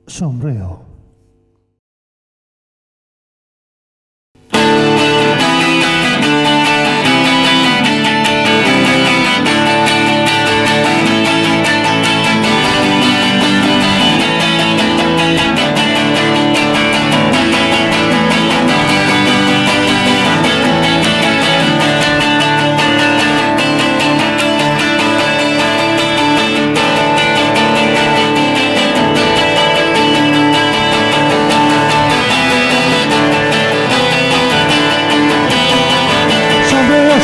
Sombrero.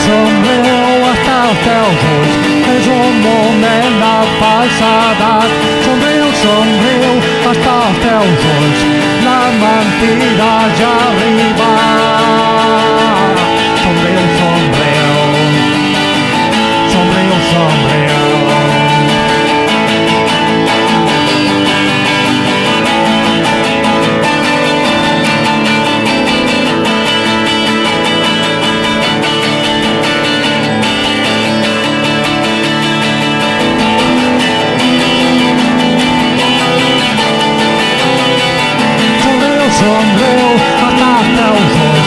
Sombrero hasta els teus ulls, és un moment de falsedat. Sombrero hasta els teus ulls, la mentida ja ha arribat. Sombrero, sombrero, sombrero. Sombrero hasta els teus ulls,